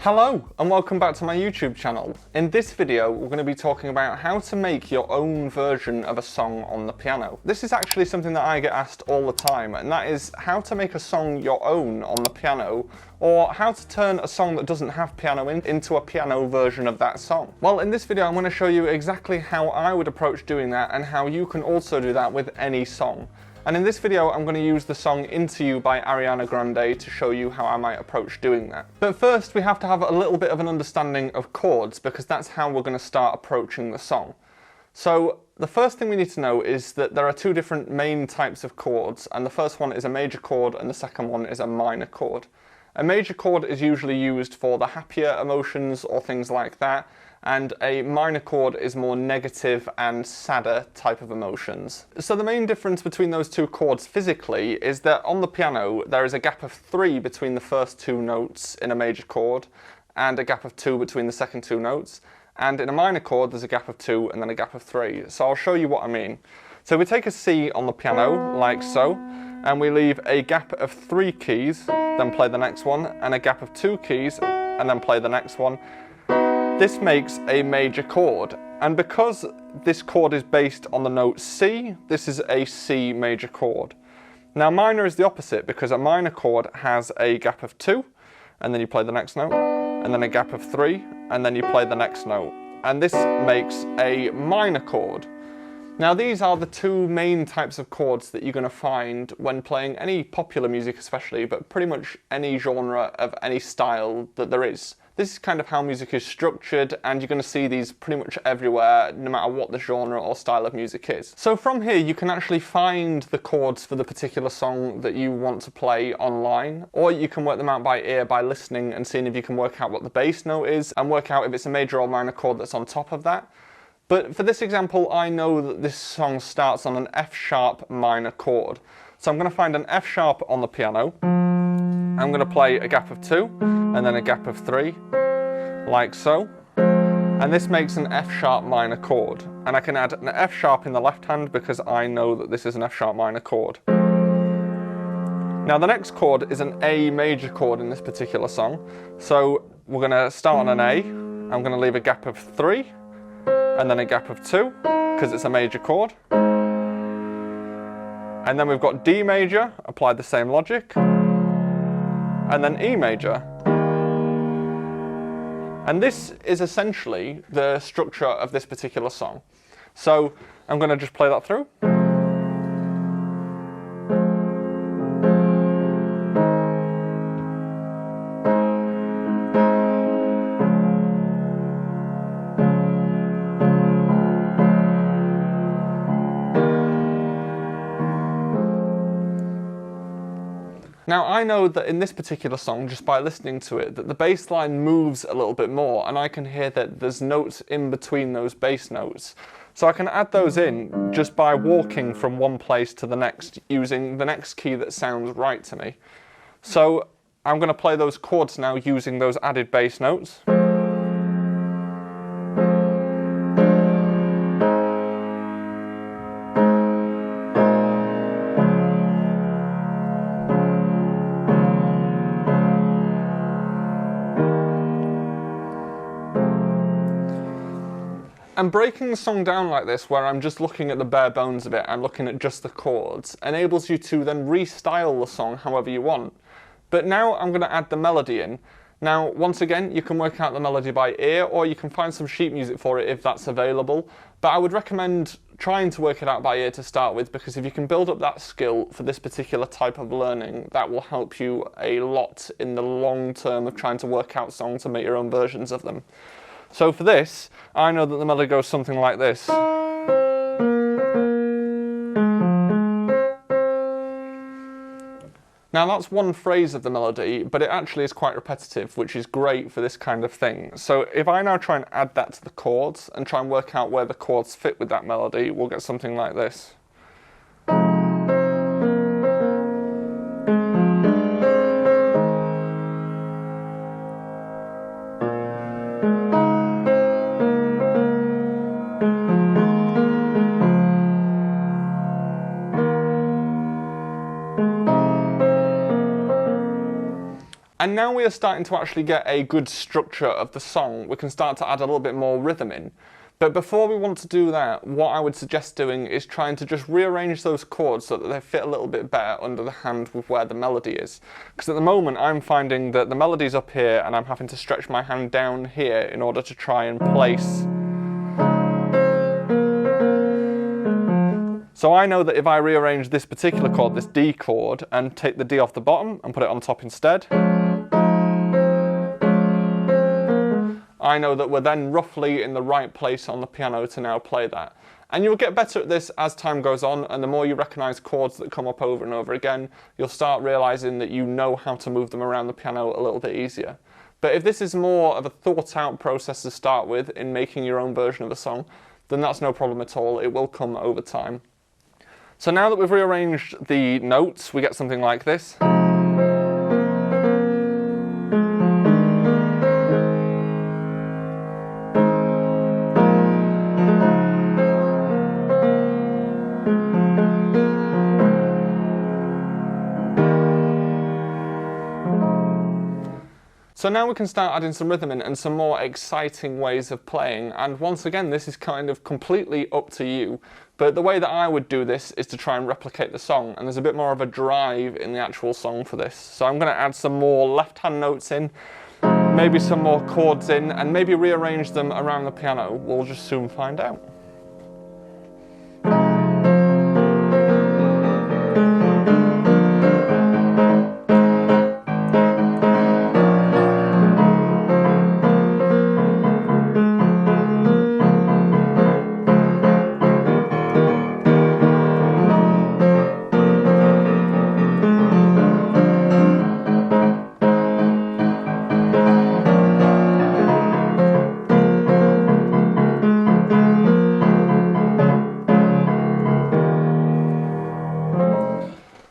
Hello and welcome back to my YouTube channel. In this video we're going to be talking about how to make your own version of a song on the piano. This is actually something that I get asked all the time, and that is how to make a song your own on the piano, or how to turn a song that doesn't have piano into a piano version of that song. Well, in this video I'm going to show you exactly how I would approach doing that and how you can also do that with any song. And in this video, I'm going to use the song Into You by Ariana Grande to show you how I might approach doing that. But first, we have to have a little bit of an understanding of chords, because that's how we're going to start approaching the song. So the first thing we need to know is that there are two different main types of chords, and the first one is a major chord and the second one is a minor chord. A major chord is usually used for the happier emotions or things like that, and a minor chord is more negative and sadder type of emotions. So the main difference between those two chords physically is that on the piano there is a gap of 3 between the first two notes in a major chord, and a gap of 2 between the second two notes, and in a minor chord there's a gap of 2 and then a gap of 3. So I'll show you what I mean. So we take a C on the piano, like so, and we leave a gap of 3 keys, then play the next one, and a gap of 2 keys, and then play the next one. This makes a major chord, and because this chord is based on the note C, this is a C major chord. Now minor is the opposite, because a minor chord has a gap of 2, and then you play the next note, and then a gap of 3, and then you play the next note. And this makes a minor chord. Now these are the two main types of chords that you're going to find when playing any popular music especially, but pretty much any genre of any style that there is. This is kind of how music is structured, and you're going to see these pretty much everywhere, no matter what the genre or style of music is. So from here you can actually find the chords for the particular song that you want to play online, or you can work them out by ear by listening and seeing if you can work out what the bass note is, and work out if it's a major or minor chord that's on top of that. But for this example, I know that this song starts on an F sharp minor chord. So I'm going to find an F sharp on the piano. I'm going to play a gap of 2 and then a gap of 3, like so. And this makes an F sharp minor chord. And I can add an F sharp in the left hand because I know that this is an F sharp minor chord. Now the next chord is an A major chord in this particular song. So we're going to start on an A. I'm going to leave a gap of 3. And then a gap of 2, because it's a major chord. And then we've got D major, apply the same logic. And then E major. And this is essentially the structure of this particular song. So I'm going to just play that through. Now I know that in this particular song, just by listening to it, that the bass line moves a little bit more, and I can hear that there's notes in between those bass notes. So I can add those in just by walking from one place to the next, using the next key that sounds right to me. So I'm going to play those chords now using those added bass notes. And breaking the song down like this, where I'm just looking at the bare bones of it and looking at just the chords, enables you to then restyle the song however you want. But now I'm going to add the melody in. Now, once again, you can work out the melody by ear, or you can find some sheet music for it if that's available. But I would recommend trying to work it out by ear to start with, because if you can build up that skill for this particular type of learning, that will help you a lot in the long term of trying to work out songs and make your own versions of them. So for this, I know that the melody goes something like this. Now that's one phrase of the melody, but it actually is quite repetitive, which is great for this kind of thing. So if I now try and add that to the chords and try and work out where the chords fit with that melody, we'll get something like this. And now we are starting to actually get a good structure of the song. We can start to add a little bit more rhythm in. But before we want to do that, what I would suggest doing is trying to just rearrange those chords so that they fit a little bit better under the hand with where the melody is. Because at the moment I'm finding that the melody's up here and I'm having to stretch my hand down here in order to try and place. So I know that if I rearrange this particular chord, this D chord, and take the D off the bottom and put it on top instead, I know that we're then roughly in the right place on the piano to now play that. And you'll get better at this as time goes on, and the more you recognise chords that come up over and over again, you'll start realising that you know how to move them around the piano a little bit easier. But if this is more of a thought out process to start with in making your own version of a song, then that's no problem at all. It will come over time. So now that we've rearranged the notes, we get something like this. So now we can start adding some rhythm in and some more exciting ways of playing, and once again this is kind of completely up to you, but the way that I would do this is to try and replicate the song, and there's a bit more of a drive in the actual song for this. So I'm going to add some more left hand notes in, maybe some more chords in, and maybe rearrange them around the piano. We'll just soon find out.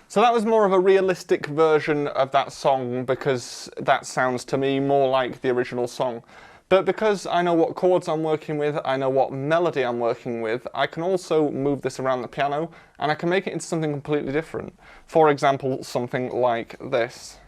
So that was more of a realistic version of that song because that sounds to me more like the original song. But because I know what chords I'm working with, I know what melody I'm working with, I can also move this around the piano and I can make it into something completely different. For example, something like this.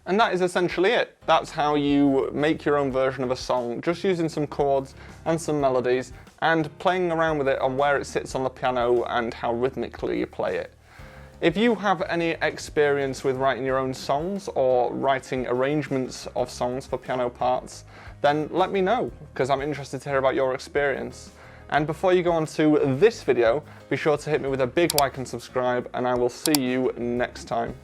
And that is essentially it. That's how you make your own version of a song, just using some chords and some melodies and playing around with it on where it sits on the piano and how rhythmically you play it. If you have any experience with writing your own songs or writing arrangements of songs for piano parts, then let me know, because I'm interested to hear about your experience. And before you go on to this video, be sure to hit me with a big like and subscribe, and I will see you next time.